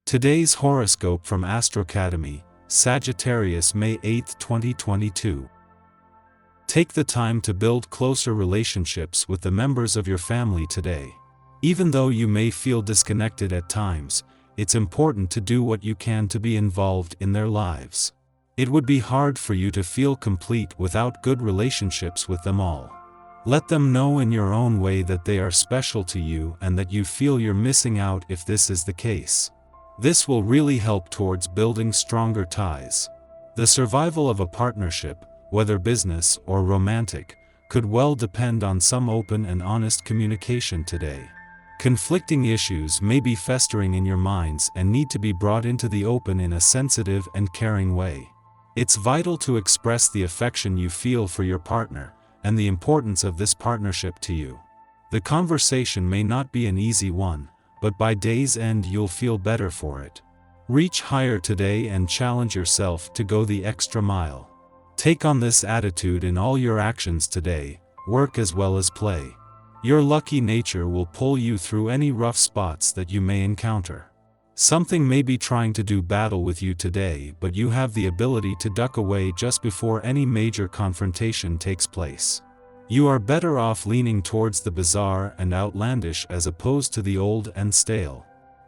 Today's horoscope from Astrocademy, Sagittarius May 8, 2022. Take the time to build closer relationships with the members of your family today. Even though you may feel disconnected at times, it's important to do what you can to be involved in their lives. It would be hard for you to feel complete without good relationships with them all. Let them know in your own way that they are special to you and that you feel you're missing out if this is the case. This will really help towards building stronger ties. The survival of a partnership, whether business or romantic, could well depend on some open and honest communication today. Conflicting issues may be festering in your minds and need to be brought into the open in a sensitive and caring way. It's vital to express the affection you feel for your partner and the importance of this partnership to you. The conversation may not be an easy one, but by day's end you'll feel better for it. Reach higher today and challenge yourself to go the extra mile. Take on this attitude in all your actions today, work as well as play. Your lucky nature will pull you through any rough spots that you may encounter. Something may be trying to do battle with you today, but you have the ability to duck away just before any major confrontation takes place. You are better off leaning towards the bizarre and outlandish as opposed to the old and stale.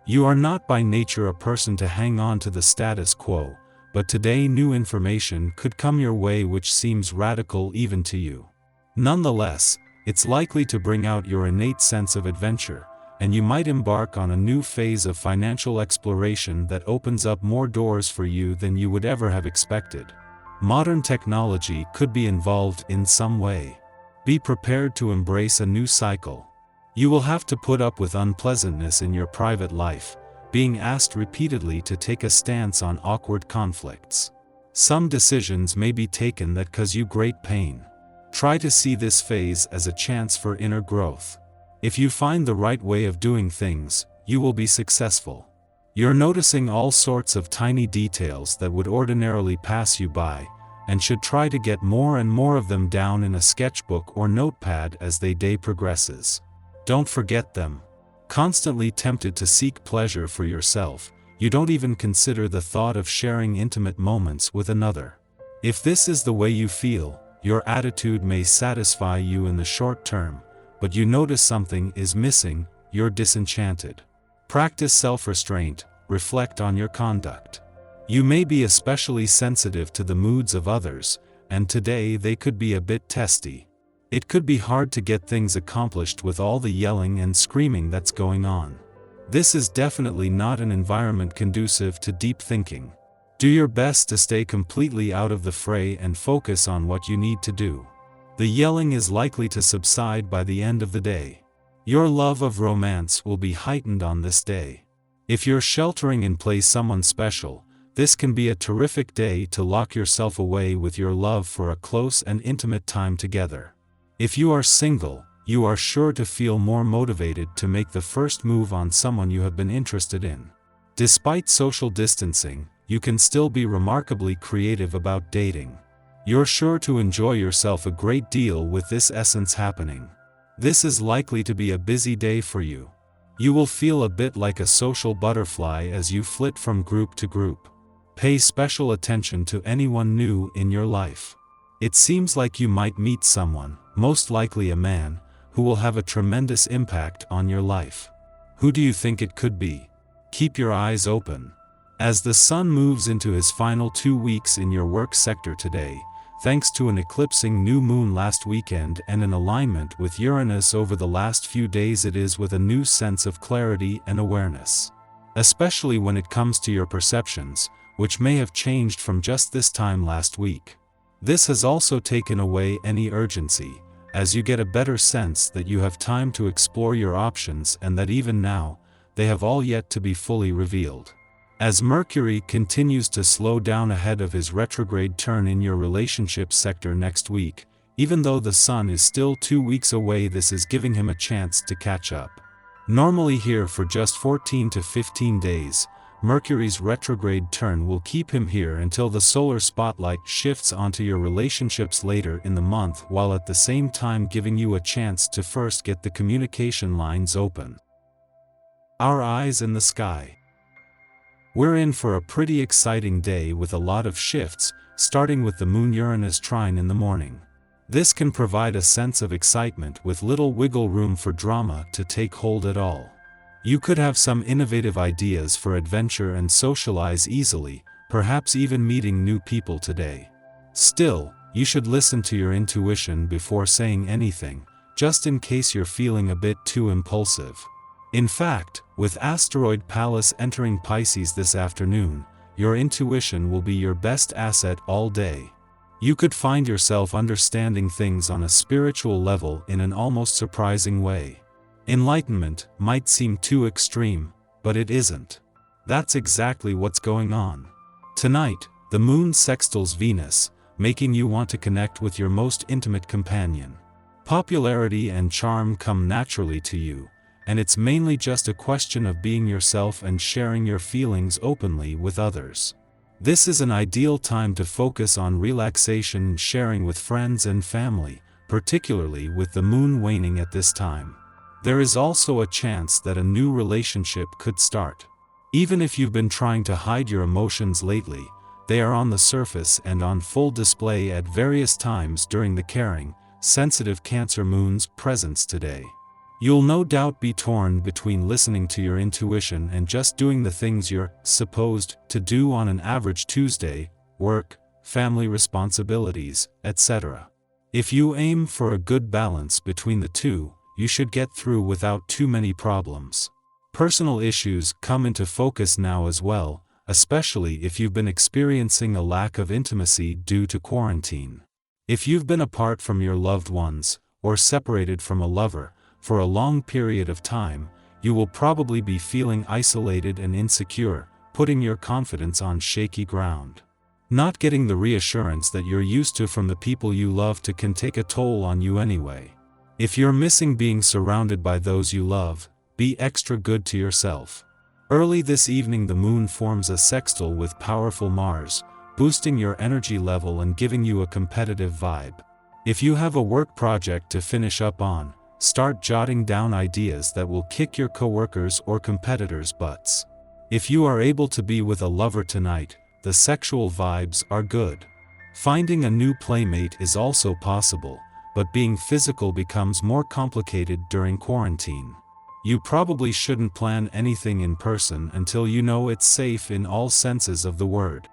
You are not by nature a person to hang on to the status quo, but today new information could come your way which seems radical even to you. Nonetheless, it's likely to bring out your innate sense of adventure, and you might embark on a new phase of financial exploration that opens up more doors for you than you would ever have expected. Modern technology could be involved in some way. Be prepared to embrace a new cycle. You will have to put up with unpleasantness in your private life, being asked repeatedly to take a stance on awkward conflicts. Some decisions may be taken that cause you great pain. Try to see this phase as a chance for inner growth. If you find the right way of doing things, you will be successful. You're noticing all sorts of tiny details that would ordinarily pass you by, and should try to get more and more of them down in a sketchbook or notepad as the day progresses. Don't forget them. Constantly tempted to seek pleasure for yourself, you don't even consider the thought of sharing intimate moments with another. If this is the way you feel, your attitude may satisfy you in the short term, but you notice something is missing, you're disenchanted. Practice self-restraint, reflect on your conduct. You may be especially sensitive to the moods of others, and today they could be a bit testy. It could be hard to get things accomplished with all the yelling and screaming that's going on. This is definitely not an environment conducive to deep thinking. Do your best to stay completely out of the fray and focus on what you need to do. The yelling is likely to subside by the end of the day. Your love of romance will be heightened on this day. If you're sheltering in place someone special, this can be a terrific day to lock yourself away with your love for a close and intimate time together. If you are single, you are sure to feel more motivated to make the first move on someone you have been interested in. Despite social distancing, you can still be remarkably creative about dating. You're sure to enjoy yourself a great deal with this essence happening. This is likely to be a busy day for you. You will feel a bit like a social butterfly as you flit from group to group. Pay special attention to anyone new in your life. It seems like you might meet someone, most likely a man, who will have a tremendous impact on your life. Who do you think it could be? Keep your eyes open. As the sun moves into his final 2 weeks in your work sector today, thanks to an eclipsing new moon last weekend and an alignment with Uranus over the last few days, it is with a new sense of clarity and awareness. Especially when it comes to your perceptions, which may have changed from just this time last week. This has also taken away any urgency, as you get a better sense that you have time to explore your options and that even now, they have all yet to be fully revealed. As Mercury continues to slow down ahead of his retrograde turn in your relationship sector next week, even though the Sun is still 2 weeks away, this is giving him a chance to catch up. Normally here for just 14 to 15 days, Mercury's retrograde turn will keep him here until the solar spotlight shifts onto your relationships later in the month, while at the same time giving you a chance to first get the communication lines open. Our eyes in the sky. We're in for a pretty exciting day with a lot of shifts, starting with the Moon-Uranus trine in the morning. This can provide a sense of excitement with little wiggle room for drama to take hold at all. You could have some innovative ideas for adventure and socialize easily, perhaps even meeting new people today. Still, you should listen to your intuition before saying anything, just in case you're feeling a bit too impulsive. In fact, with asteroid Pallas entering Pisces this afternoon, your intuition will be your best asset all day. You could find yourself understanding things on a spiritual level in an almost surprising way. Enlightenment might seem too extreme, but it isn't. That's exactly what's going on. Tonight, the moon sextiles Venus, making you want to connect with your most intimate companion. Popularity and charm come naturally to you, and it's mainly just a question of being yourself and sharing your feelings openly with others. This is an ideal time to focus on relaxation and sharing with friends and family, particularly with the moon waning at this time. There is also a chance that a new relationship could start. Even if you've been trying to hide your emotions lately, they are on the surface and on full display at various times during the caring, sensitive Cancer moon's presence today. You'll no doubt be torn between listening to your intuition and just doing the things you're supposed to do on an average Tuesday: work, family responsibilities, etc. If you aim for a good balance between the two, you should get through without too many problems. Personal issues come into focus now as well, especially if you've been experiencing a lack of intimacy due to quarantine. If you've been apart from your loved ones, or separated from a lover, for a long period of time, you will probably be feeling isolated and insecure, putting your confidence on shaky ground. Not getting the reassurance that you're used to from the people you love can take a toll on you anyway. If you're missing being surrounded by those you love, be extra good to yourself. Early this evening the moon forms a sextile with powerful Mars, boosting your energy level and giving you a competitive vibe. If you have a work project to finish up on, start jotting down ideas that will kick your coworkers or competitors' butts. If you are able to be with a lover tonight, the sexual vibes are good. Finding a new playmate is also possible, but being physical becomes more complicated during quarantine. You probably shouldn't plan anything in person until you know it's safe in all senses of the word.